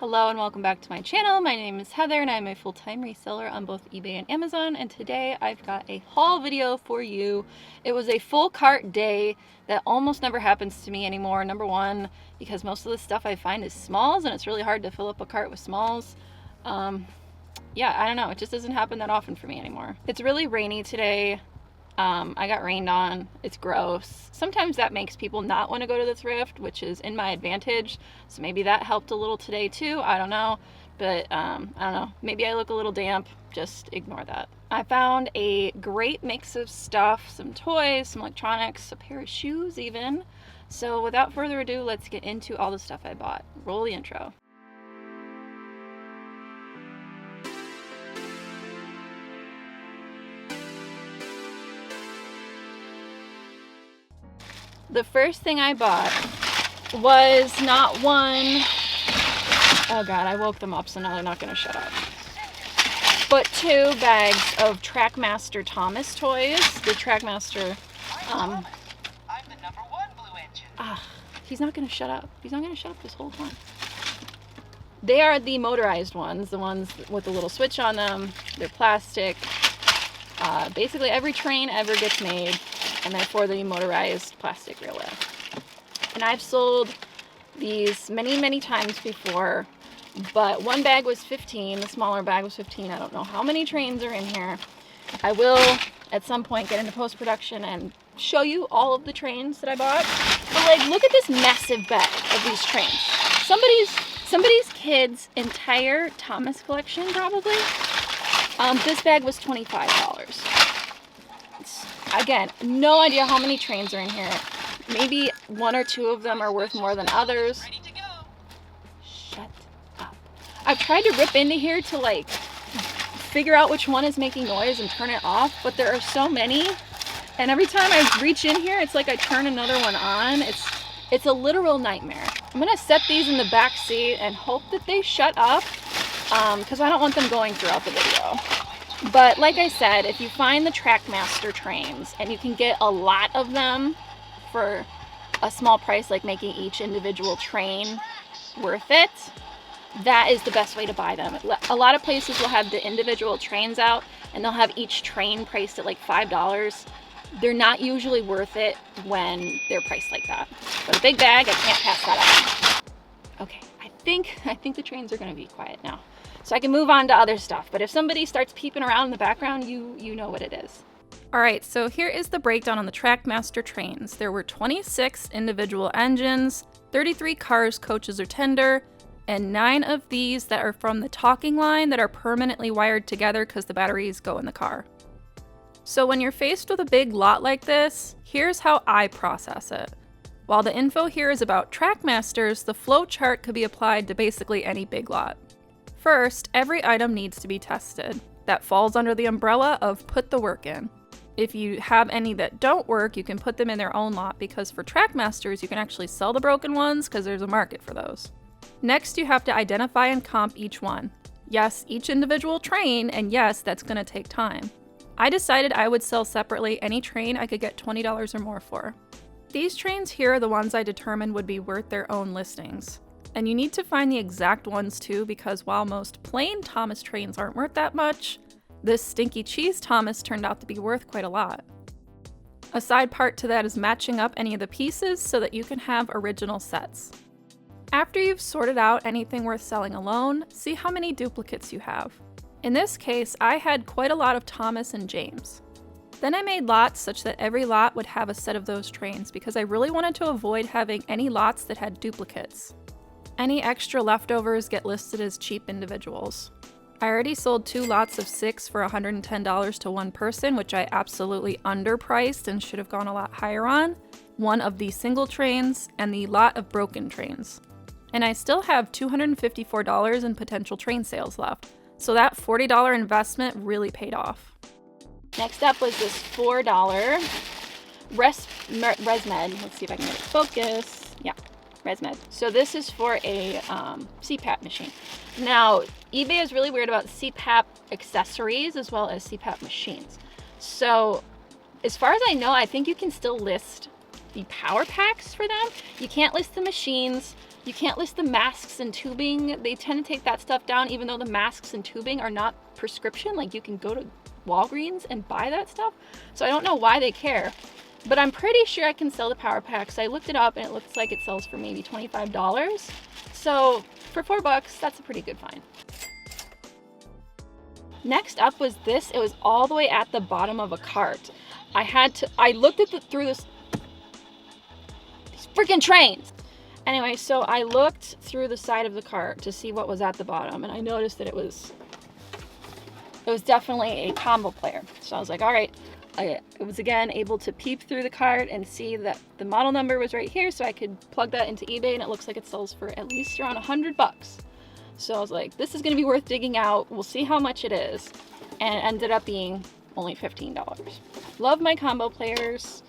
Hello and welcome back to my channel. My name is Heather and I'm a full-time reseller on both eBay and Amazon, and today I've got a haul video for you. It was a full cart day that almost never happens to me anymore. Number one, because most of the stuff I find is smalls and it's really hard to fill up a cart with smalls. Yeah, I don't know, it just doesn't happen that often for me anymore. It's really rainy today. I got rained on. It's gross. Sometimes that makes people not want to go to the thrift, which is in my advantage. So maybe that helped a little today too. I don't know. But I don't know. Maybe I look a little damp. Just ignore that. I found a great mix of stuff, some toys, some electronics, a pair of shoes even. So without further ado, let's get into all the stuff I bought. Roll the intro. The first thing I bought was not one, oh god, I woke them up so now they're not going to shut up, but 2 bags of Trackmaster Thomas toys. The Trackmaster, I'm the #1 blue engine. He's not going to shut up. He's not going to shut up this whole time. They are the motorized ones, the ones with the little switch on them. They're plastic. Basically every train ever gets made, and they're for the motorized plastic railway. And I've sold these many times before, but one bag was 15, the smaller bag was 15. I don't know how many trains are in here. I will at some point get into post-production and show you all of the trains that I bought. But like, look at this massive bag of these trains. Somebody's kid's entire Thomas collection probably. This bag was $25. Again, no idea how many trains are in here. Maybe 1 or 2 of them are worth more than others. Ready to go. Shut up. I've tried to rip into here to like figure out which one is making noise and turn it off, but there are so many. And every time I reach in here, it's like I turn another one on. It's a literal nightmare. I'm gonna set these in the back seat and hope that they shut up, because I don't want them going throughout the video. But like I said, if you find the Trackmaster trains and you can get a lot of them for a small price, like making each individual train worth it, that is the best way to buy them. A lot of places will have the individual trains out and they'll have each train priced at like $5. They're not usually worth it when they're priced like that. But a big bag, I can't pass that up. Okay, I think the trains are gonna be quiet now, so I can move on to other stuff. But if somebody starts peeping around in the background, you know what it is. All right, so here is the breakdown on the Trackmaster trains. There were 26 individual engines, 33 cars, coaches, or tender, and 9 of these that are from the talking line that are permanently wired together because the batteries go in the car. So when you're faced with a big lot like this, here's how I process it. While the info here is about Trackmasters, the flow chart could be applied to basically any big lot. First, every item needs to be tested. That falls under the umbrella of put the work in. If you have any that don't work, you can put them in their own lot, because for Trackmasters, you can actually sell the broken ones because there's a market for those. Next, you have to identify and comp each one. Yes, each individual train, and yes, that's going to take time. I decided I would sell separately any train I could get $20 or more for. These trains here are the ones I determined would be worth their own listings. And you need to find the exact ones too, because while most plain Thomas trains aren't worth that much, this stinky cheese Thomas turned out to be worth quite a lot. A side part to that is matching up any of the pieces so that you can have original sets. After you've sorted out anything worth selling alone, see how many duplicates you have. In this case, I had quite a lot of Thomas and James. Then I made lots such that every lot would have a set of those trains, because I really wanted to avoid having any lots that had duplicates. Any extra leftovers get listed as cheap individuals. I already sold 2 lots of 6 for $110 to one person, which I absolutely underpriced and should have gone a lot higher on. One of the single trains and the lot of broken trains. And I still have $254 in potential train sales left. So that $40 investment really paid off. Next up was this $4 ResMed. Let's see if I can get it focus. Yeah, ResMed. So this is for a CPAP machine. Now, eBay is really weird about CPAP accessories as well as CPAP machines. So as far as I know, I think you can still list the power packs for them. You can't list the machines. You can't list the masks and tubing. They tend to take that stuff down, even though the masks and tubing are not prescription. Like, you can go to Walgreens and buy that stuff. So I don't know why they care. But I'm pretty sure I can sell the power packs. I looked it up and it looks like it sells for maybe $25. So for $4, that's a pretty good find. Next up was this. It was all the way at the bottom of a cart. I looked at through these freaking trains. Anyway, so I looked through the side of the cart to see what was at the bottom, and I noticed that it was definitely a combo player. So I was like, all right, I was again able to peep through the cart and see that the model number was right here, so I could plug that into eBay, and it looks like it sells for at least around $100. So I was like, this is gonna be worth digging out. We'll see how much it is. And it ended up being only $15. Love my combo players.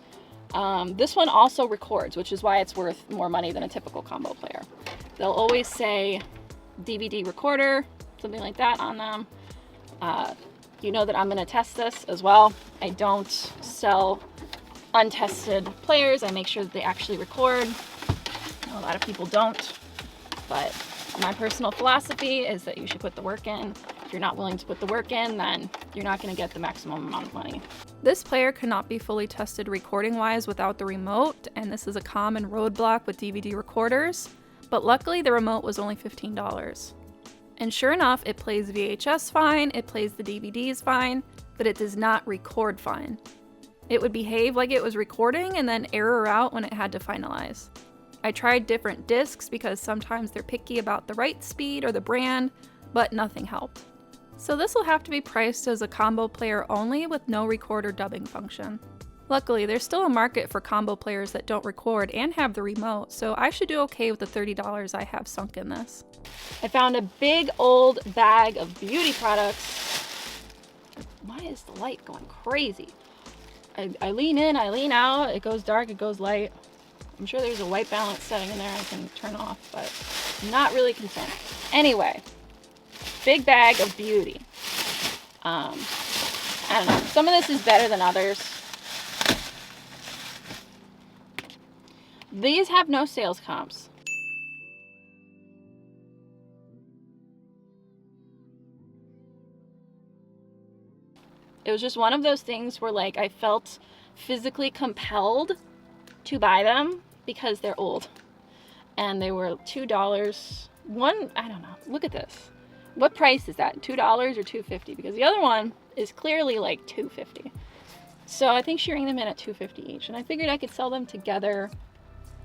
This one also records, which is why it's worth more money than a typical combo player. They'll always say DVD recorder, something like that on them. You know that I'm gonna test this as well. I don't sell untested players. I make sure that they actually record. A lot of people don't, but my personal philosophy is that you should put the work in. If you're not willing to put the work in, then you're not going to get the maximum amount of money. This player cannot be fully tested recording-wise without the remote, and this is a common roadblock with DVD recorders, but luckily the remote was only $15. And sure enough, it plays VHS fine, it plays the DVDs fine, but it does not record fine. It would behave like it was recording and then error out when it had to finalize. I tried different discs because sometimes they're picky about the right speed or the brand, but nothing helped. So this will have to be priced as a combo player only with no record or dubbing function. Luckily, there's still a market for combo players that don't record and have the remote, so I should do okay with the $30 I have sunk in this. I found a big old bag of beauty products. Why is the light going crazy? I lean in, I lean out, it goes dark, it goes light. I'm sure there's a white balance setting in there I can turn off, but I'm not really concerned. Anyway, big bag of beauty. I don't know. Some of this is better than others. These have no sales comps. It was just one of those things where, like, I felt physically compelled to buy them because they're old, and they were $2. One, I don't know, look at this. What price is that? $2 or $2.50? Because the other one is clearly like $2.50. So I think she rang them in at $2.50 each, and I figured I could sell them together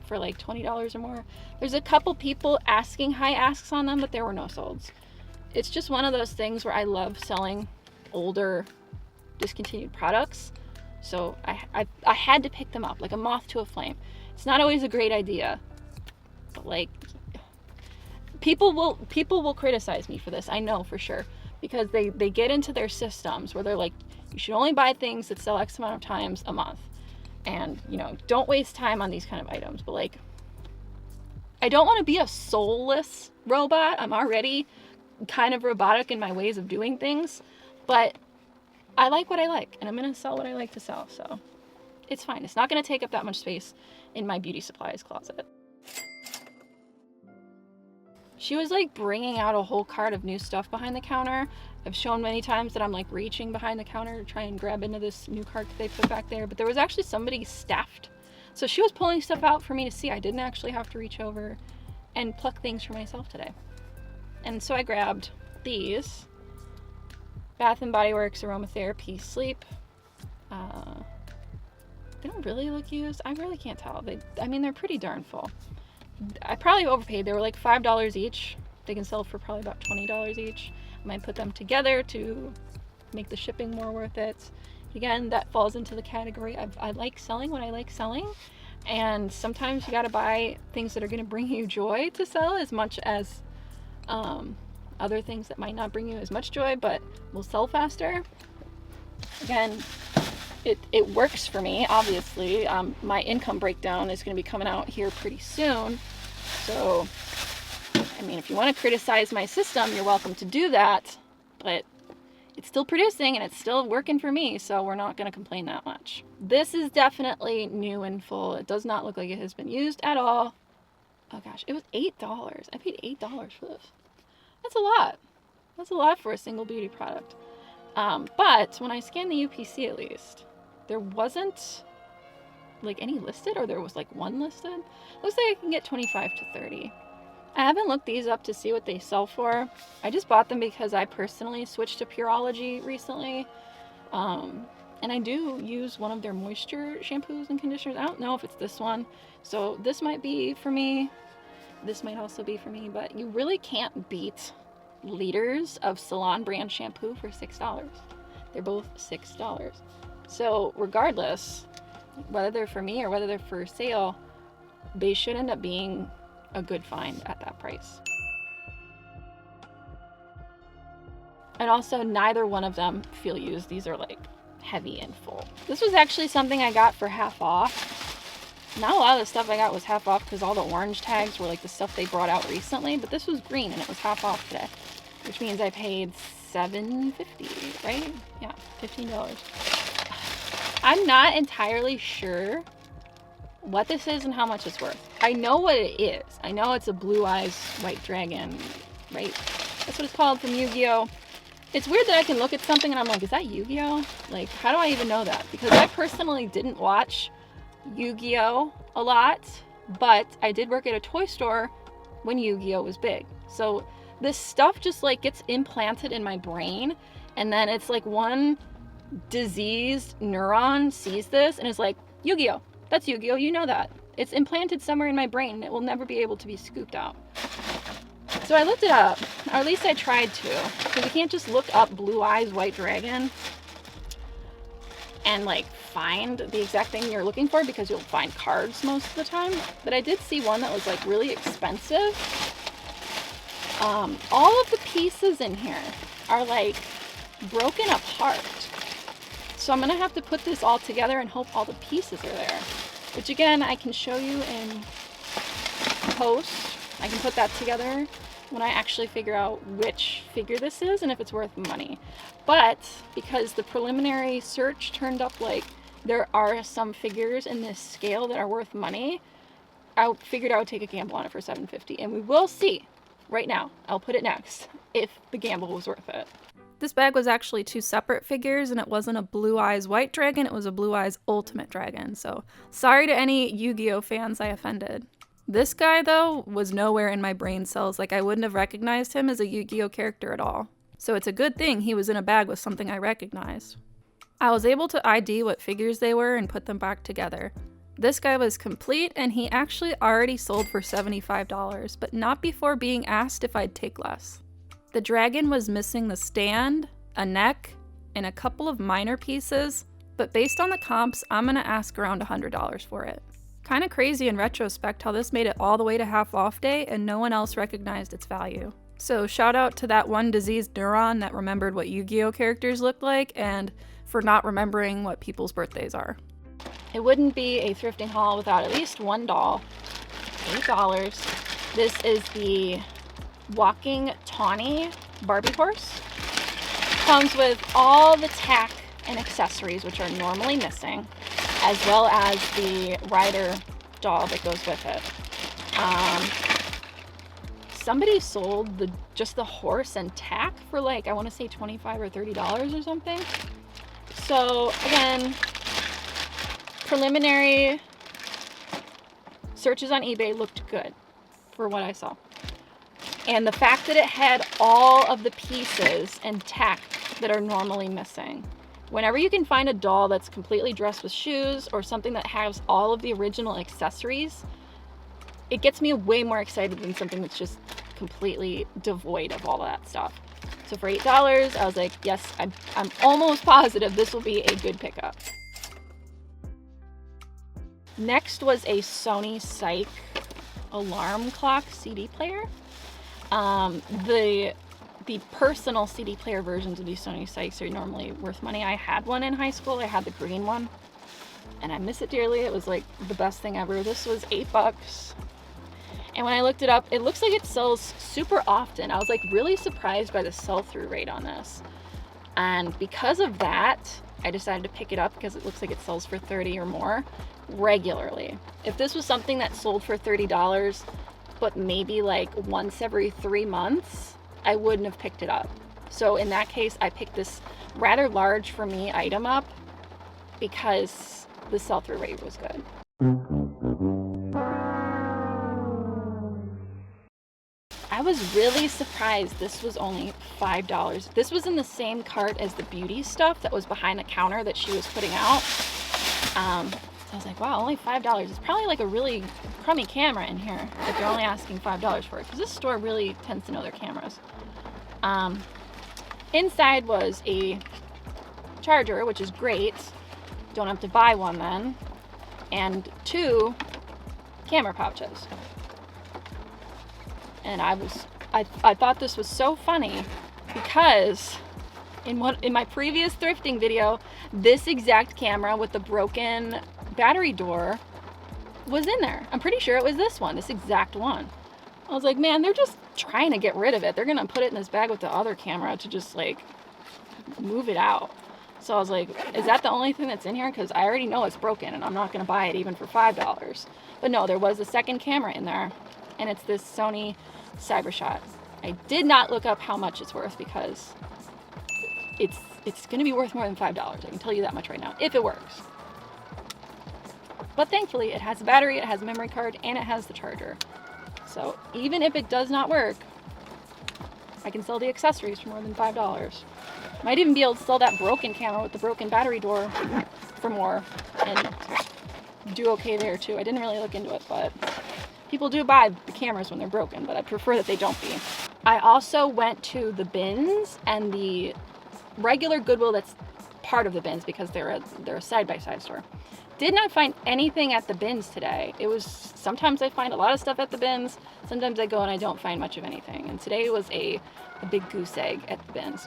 for like $20 or more. There's a couple people asking high asks on them, but there were no solds. It's just one of those things where I love selling older discontinued products. So I had to pick them up like a moth to a flame. It's not always a great idea, but like, people will criticize me for this. I know for sure, because they get into their systems where they're like, you should only buy things that sell X amount of times a month, and you know, don't waste time on these kind of items. But like, I don't want to be a soulless robot. I'm already kind of robotic in my ways of doing things, but I like what I like, and I'm going to sell what I like to sell, so it's fine. It's not going to take up that much space in my beauty supplies closet. She was like bringing out a whole cart of new stuff behind the counter. I've shown many times that I'm like reaching behind the counter to try and grab into this new cart that they put back there, but there was actually somebody staffed. So she was pulling stuff out for me to see. I didn't actually have to reach over and pluck things for myself today. And so I grabbed these. Bath & Body Works Aromatherapy Sleep. They don't really look used. I really can't tell. I mean, they're pretty darn full. I probably overpaid. They were like $5 each. They can sell for probably about $20 each. I might put them together to make the shipping more worth it. Again, that falls into the category of I like selling what I like selling. And sometimes you gotta buy things that are gonna bring you joy to sell, as much as other things that might not bring you as much joy but will sell faster. Again, it works for me, obviously. My income breakdown is going to be coming out here pretty soon. So, I mean, if you want to criticize my system, you're welcome to do that. But it's still producing and it's still working for me, so we're not going to complain that much. This is definitely new and full. It does not look like it has been used at all. Oh gosh, it was $8. I paid $8 for this. That's a lot. That's a lot for a single beauty product. But when I scanned the UPC at least, there wasn't like any listed, or there was like one listed. Looks like I can get 25 to 30. I haven't looked these up to see what they sell for. I just bought them because I personally switched to Pureology recently. And I do use one of their moisture shampoos and conditioners. I don't know if it's this one. So this might be for me. This might also be for me, but you really can't beat liters of salon brand shampoo for $6. They're both $6. So regardless, whether they're for me or whether they're for sale, they should end up being a good find at that price. And also neither one of them feel used. These are like heavy and full. This was actually something I got for half off. Not a lot of the stuff I got was half off because all the orange tags were like the stuff they brought out recently, but this was green and it was half off today, which means I paid $7.50, right? Yeah, $15. I'm not entirely sure what this is and how much it's worth. I know what it is. I know it's a Blue Eyes White Dragon, right? That's what it's called from Yu-Gi-Oh! It's weird that I can look at something and I'm like, is that Yu-Gi-Oh? Like, how do I even know that? Because I personally didn't watch Yu-Gi-Oh! A lot, but I did work at a toy store when Yu-Gi-Oh! Was big. So this stuff just like gets implanted in my brain, and then it's like one diseased neuron sees this and is like, Yu-Gi-Oh! That's Yu-Gi-Oh! You know that. It's implanted somewhere in my brain and it will never be able to be scooped out. So I looked it up, or at least I tried to, because you can't just look up Blue Eyes White Dragon and like find the exact thing you're looking for, because you'll find cards most of the time. But I did see one that was like really expensive. All of the pieces in here are like broken apart. So I'm gonna have to put this all together and hope all the pieces are there. Which again, I can show you in post. I can put that together when I actually figure out which figure this is and if it's worth money. But because the preliminary search turned up like there are some figures in this scale that are worth money, I figured I would take a gamble on it for $7.50, and we will see right now. I'll put it next if the gamble was worth it. This bag was actually two separate figures, and it wasn't a Blue Eyes White Dragon, it was a Blue Eyes Ultimate Dragon. So sorry to any Yu-Gi-Oh fans I offended. This guy, though, was nowhere in my brain cells. Like, I wouldn't have recognized him as a Yu-Gi-Oh character at all. So it's a good thing he was in a bag with something I recognized. I was able to ID what figures they were and put them back together. This guy was complete, and he actually already sold for $75, but not before being asked if I'd take less. The dragon was missing the stand, a neck, and a couple of minor pieces, but based on the comps, I'm gonna ask around $100 for it. Kinda crazy in retrospect how this made it all the way to half off day and no one else recognized its value. So shout out to that one diseased neuron that remembered what Yu-Gi-Oh characters looked like and for not remembering what people's birthdays are. It wouldn't be a thrifting haul without at least one doll. $8. This is the Walking Tawny Barbie horse. Comes with all the tack and accessories which are normally missing, as well as the rider doll that goes with it. Somebody sold just the horse and tack for like, I want to say $25 or $30 or something. So again, preliminary searches on eBay looked good for what I saw. And the fact that it had all of the pieces and tack that are normally missing. Whenever you can find a doll that's completely dressed with shoes or something that has all of the original accessories, it gets me way more excited than something that's just completely devoid of all that stuff. So for $8, I was like, yes, I'm almost positive this will be a good pickup. Next was a Sony Psych alarm clock CD player. The personal CD player versions of these Sony Psychs are normally worth money. I had one in high school. I had the green one, and I miss it dearly. It was like the best thing ever. This was $8. And when I looked it up, it looks like it sells super often. I was like really surprised by the sell-through rate on this. And because of that, I decided to pick it up because it looks like it sells for $30 or more regularly. If this was something that sold for $30, but maybe like once every 3 months, I wouldn't have picked it up. So in that case, I picked this rather large for me item up because the sell-through rate was good. I was really surprised this was only $5. This was in the same cart as the beauty stuff that was behind the counter that she was putting out. So I was like, wow, only $5. It's probably like a really crummy camera in here if you're only asking $5 for it, because this store really tends to know their cameras. Inside was a charger, which is great. Don't have to buy one then. And 2 camera pouches. And I thought this was so funny because in my previous thrifting video, this exact camera with the broken battery door was in there. I'm pretty sure it was this one, this exact one. I was like, man, they're just trying to get rid of it. They're gonna put it in this bag with the other camera to just like move it out. So I was like, is that the only thing that's in here? Because I already know it's broken and I'm not gonna buy it even for $5. But no, there was a second camera in there, and it's this Sony Cybershot. I did not look up how much it's worth because it's gonna be worth more than $5. I can tell you that much right now, if it works. But thankfully it has a battery, it has a memory card, and it has the charger. So even if it does not work, I can sell the accessories for more than $5. Might even be able to sell that broken camera with the broken battery door for more and do okay there too. I didn't really look into it, but people do buy the cameras when they're broken, but I prefer that they don't be. I also went to the bins and the regular Goodwill that's part of the bins because they're a side-by-side store. Did not find anything at the bins today. It was, sometimes I find a lot of stuff at the bins, sometimes I go and I don't find much of anything. And today was a big goose egg at the bins.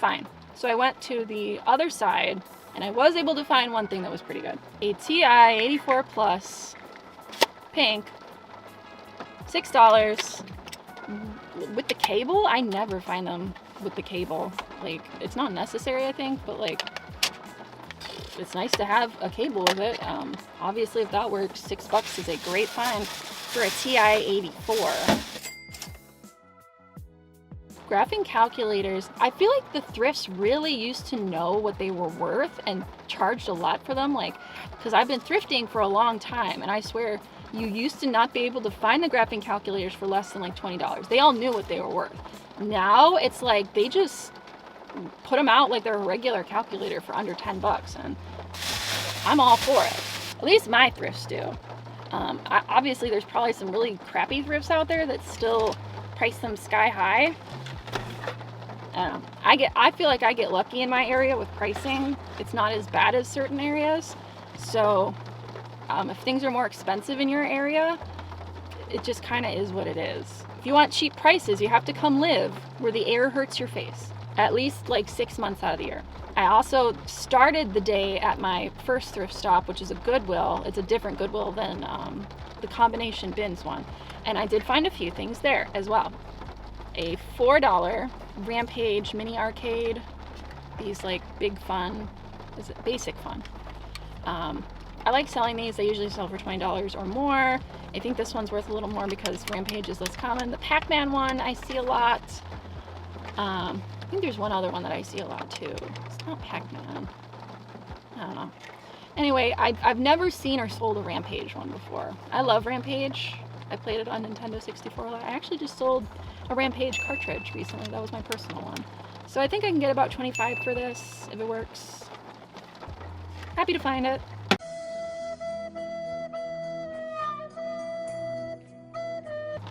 Fine. So I went to the other side and I was able to find one thing that was pretty good. A TI 84 Plus pink, $6 with the cable. I never find them with the cable. Like, it's not necessary, I think, but like, it's nice to have a cable with it. Obviously, if that works, $6 is a great find for a TI 84. Graphing calculators, I feel like the thrifts really used to know what they were worth and charged a lot for them. Like, because I've been thrifting for a long time, and I swear you used to not be able to find the graphing calculators for less than like $20. They all knew what they were worth. Now it's like they just put them out like they're a regular calculator for under $10, and I'm all for it. At least my thrifts do. Obviously, there's probably some really crappy thrifts out there that still price them sky high. I feel like I get lucky in my area with pricing. It's not as bad as certain areas. So if things are more expensive in your area, it just kind of is what it is. If you want cheap prices, you have to come live where the air hurts your face, at least like 6 months out of the year. I also started the day at my first thrift stop, which is a Goodwill. It's a different Goodwill than the combination bins one. And I did find a few things there as well. A $4 Rampage mini arcade. These like big fun, is it basic fun? I like selling these. They usually sell for $20 or more. I think this one's worth a little more because Rampage is less common. The Pac-Man one I see a lot. I think there's one other one that I see a lot too. It's not Pac-Man. I don't know. Anyway, I've never seen or sold a Rampage one before. I love Rampage. I played it on Nintendo 64 a lot. I actually just sold a Rampage cartridge recently. That was my personal one. So I think I can get about $25 for this if it works. Happy to find it.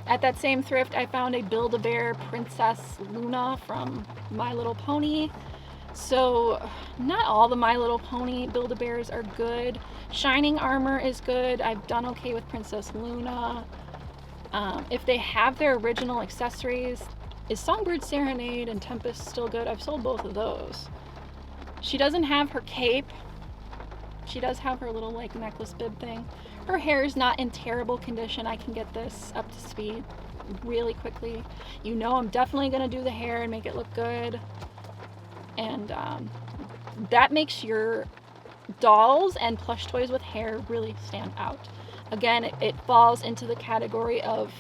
At that same thrift, I found a Build-A-Bear Princess Luna from My Little Pony. So, not all the My Little Pony Build-A-Bears are good. Shining Armor is good. I've done okay with Princess Luna. If they have their original accessories, is Songbird Serenade and Tempest still good? I've sold both of those. She doesn't have her cape. She does have her little like necklace bib thing. Her hair is not in terrible condition. I can get this up to speed really quickly. You know I'm definitely going to do the hair and make it look good. And that makes your dolls and plush toys with hair really stand out. Again, it falls into the category of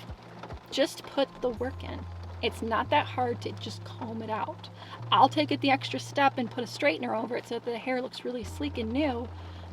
Just put the work in. It's not that hard to just comb it out. I'll take it the extra step and put a straightener over it so that the hair looks really sleek and new.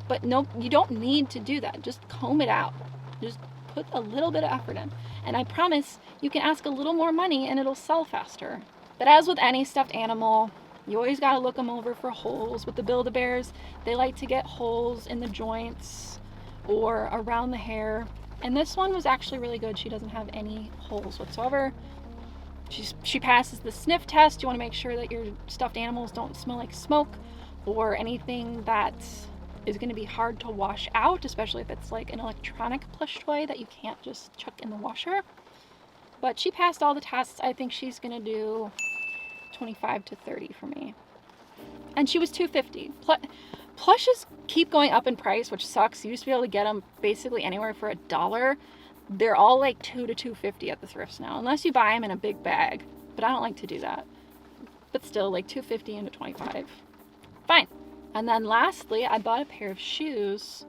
But no, you don't need to do that. Just comb it out. Just put a little bit of effort in. And I promise you can ask a little more money and it'll sell faster. But as with any stuffed animal, you always got to look them over for holes. With the Build-A-Bears, they like to get holes in the joints or around the hair. And this one was actually really good. She doesn't have any holes whatsoever. She passes the sniff test. You want to make sure that your stuffed animals don't smell like smoke or anything that is going to be hard to wash out, especially if it's like an electronic plush toy that you can't just chuck in the washer. But she passed all the tests. I think she's going to do 25 to 30 for me. And she was $250. Plushes keep going up in price, which sucks. You used to be able to get them basically anywhere for $1. They're all like $2 to $2.50 at the thrifts now, unless you buy them in a big bag. But I don't like to do that. But still, like $2.50 into 25. Fine. And then lastly, I bought a pair of shoes.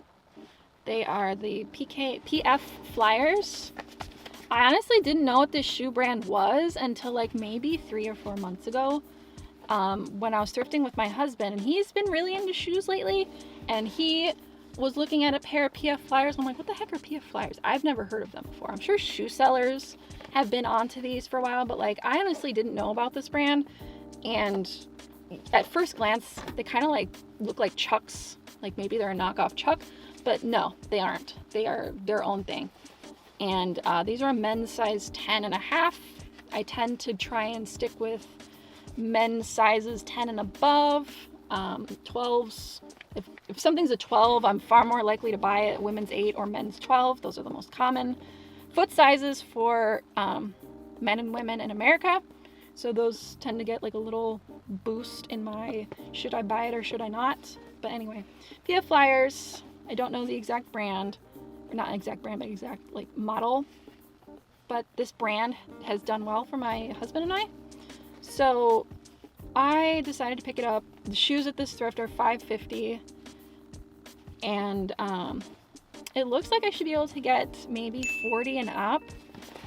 They are the PF Flyers. I honestly didn't know what this shoe brand was until like maybe 3 or 4 months ago. When I was thrifting with my husband, and he's been really into shoes lately, and he was looking at a pair of PF Flyers. I'm like, what the heck are PF Flyers? I've never heard of them before. I'm sure shoe sellers have been onto these for a while, but like I honestly didn't know about this brand. And at first glance, they kind of like look like Chucks, like maybe they're a knockoff Chuck, but no, they aren't. They are their own thing. And these are a men's size 10.5. I tend to try and stick with men's sizes 10 and above. 12s. If something's a 12, I'm far more likely to buy it women's 8 or men's 12. Those are the most common foot sizes for men and women in America. So those tend to get like a little boost in my should I buy it or should I not. But anyway, PF Flyers. I don't know the exact brand, or not exact brand, but exact like model. But this brand has done well for my husband and I. So I decided to pick it up. The shoes at this thrift are $5.50, and it looks like I should be able to get maybe 40 and up.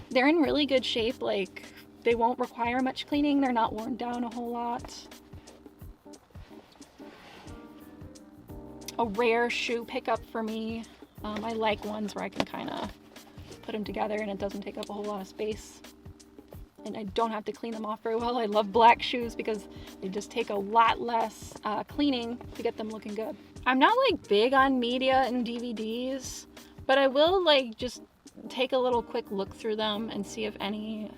They're in really good shape. Like they won't require much cleaning. They're not worn down a whole lot. A rare shoe pickup for me. I like ones where I can kind of put them together and it doesn't take up a whole lot of space. And I don't have to clean them off very well. I love black shoes because they just take a lot less cleaning to get them looking good. I'm not like big on media and DVDs, but I will like just take a little quick look through them and see if any,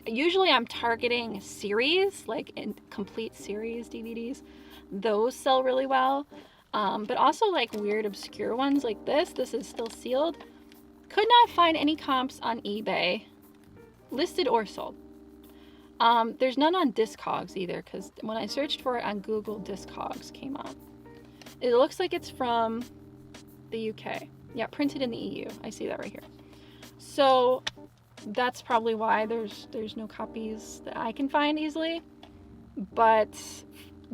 usually I'm targeting series, like in complete series DVDs. Those sell really well. But also like weird obscure ones like this. This is still sealed. Could not find any comps on eBay, listed or sold. There's none on Discogs either, because when I searched for it on Google, Discogs came up. It looks like it's from the UK. Yeah, printed in the EU. I see that right here. So that's probably why there's no copies that I can find easily. But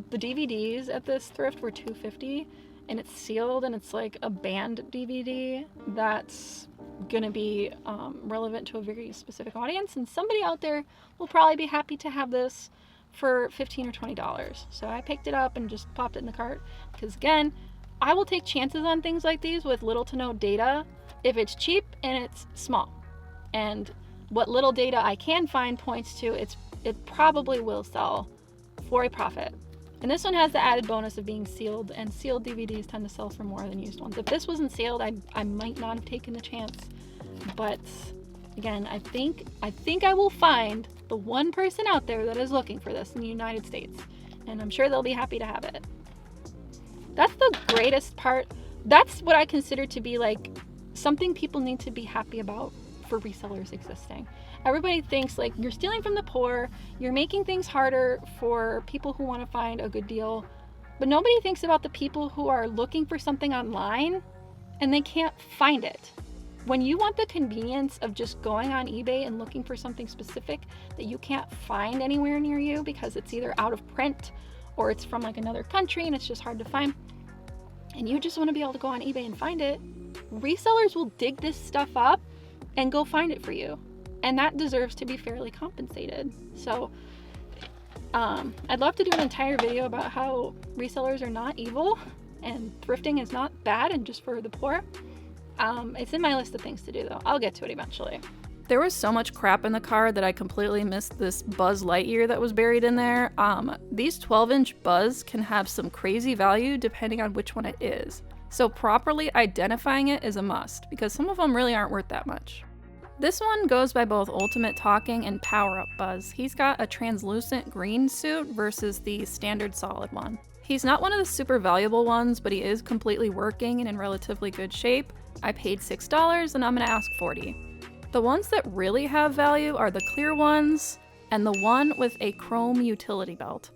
the DVDs at this thrift were $2.50, and it's sealed, and it's like a banned DVD that's gonna be relevant to a very specific audience, and somebody out there will probably be happy to have this for $15 or $20. So I picked it up and just popped it in the cart because, again, I will take chances on things like these with little to no data if it's cheap and it's small. And what little data I can find points to it probably will sell for a profit. And this one has the added bonus of being sealed, and sealed DVDs tend to sell for more than used ones. If this wasn't sealed, I might not have taken the chance. But again, I think I will find the one person out there that is looking for this in the United States, and I'm sure they'll be happy to have it. That's the greatest part. That's what I consider to be like something people need to be happy about for resellers existing. Everybody thinks like you're stealing from the poor, you're making things harder for people who want to find a good deal, but nobody thinks about the people who are looking for something online and they can't find it. When you want the convenience of just going on eBay and looking for something specific that you can't find anywhere near you because it's either out of print or it's from like another country and it's just hard to find, and you just want to be able to go on eBay and find it, resellers will dig this stuff up and go find it for you. and that deserves to be fairly compensated. So I'd love to do an entire video about how resellers are not evil and thrifting is not bad and just for the poor. It's in my list of things to do though. I'll get to it eventually. There was so much crap in the car that I completely missed this Buzz Lightyear that was buried in there. These 12-inch Buzz can have some crazy value depending on which one it is. So properly identifying it is a must, because some of them really aren't worth that much. This one goes by both Ultimate Talking and Power Up Buzz. He's got a translucent green suit versus the standard solid one. He's not one of the super valuable ones, but he is completely working and in relatively good shape. I paid $6 and I'm gonna ask $40. The ones that really have value are the clear ones and the one with a chrome utility belt.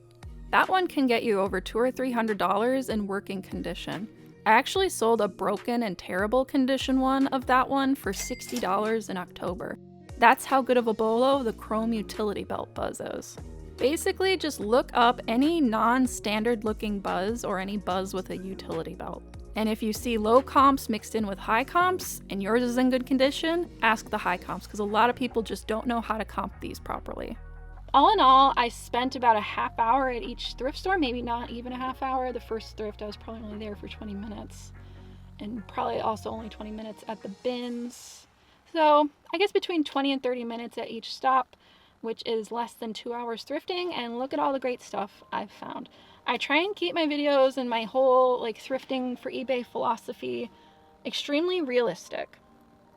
That one can get you over $200 or $300 in working condition. I actually sold a broken and terrible condition one of that one for $60 in October. That's how good of a bolo the chrome utility belt Buzz is. Basically, just look up any non-standard looking Buzz or any Buzz with a utility belt. And if you see low comps mixed in with high comps and yours is in good condition, ask the high comps, because a lot of people just don't know how to comp these properly. All in all, I spent about a half hour at each thrift store, maybe not even a half hour. The first thrift, I was probably only there for 20 minutes, and probably also only 20 minutes at the bins. So I guess between 20 and 30 minutes at each stop, which is less than 2 hours thrifting, and look at all the great stuff I've found. I try and keep my videos and my whole like thrifting for eBay philosophy extremely realistic.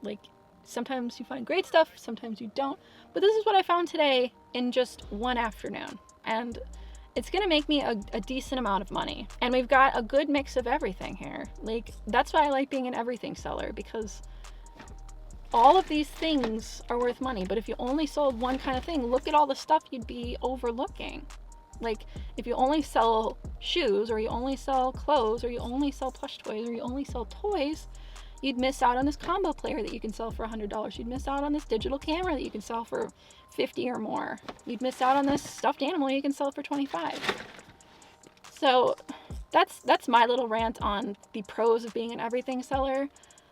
Like, sometimes you find great stuff, sometimes you don't, but this is what I found today in just one afternoon, and it's gonna make me a decent amount of money. And we've got a good mix of everything here. Like, that's why I like being an everything seller, because all of these things are worth money. But if you only sold one kind of thing, look at all the stuff you'd be overlooking. Like, if you only sell shoes, or you only sell clothes, or you only sell plush toys, or you only sell toys, you'd miss out on this combo player that you can sell for $100. You'd miss out on this digital camera that you can sell for $50 or more. You'd miss out on this stuffed animal you can sell for $25. So that's my little rant on the pros of being an everything seller.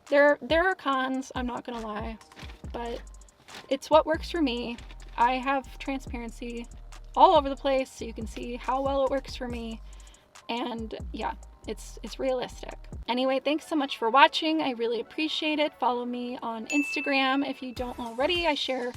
There are cons, I'm not gonna lie, but it's what works for me. I have transparency all over the place so you can see how well it works for me, and yeah, it's realistic. Anyway, thanks so much for watching. I really appreciate it. Follow me on Instagram if you don't already. I share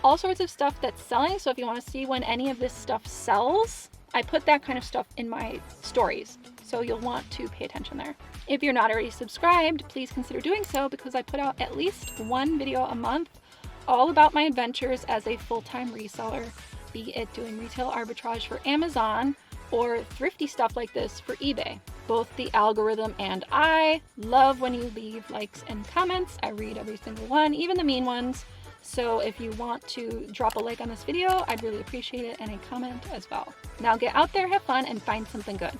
all sorts of stuff that's selling, so if you want to see when any of this stuff sells, I put that kind of stuff in my stories, so you'll want to pay attention there. If you're not already subscribed, please consider doing so, because I put out at least one video a month all about my adventures as a full-time reseller, be it doing retail arbitrage for Amazon or thrifty stuff like this for eBay. Both the algorithm and I love when you leave likes and comments. I read every single one, even the mean ones. So if you want to drop a like on this video, I'd really appreciate it, and a comment as well. Now get out there, have fun, and find something good.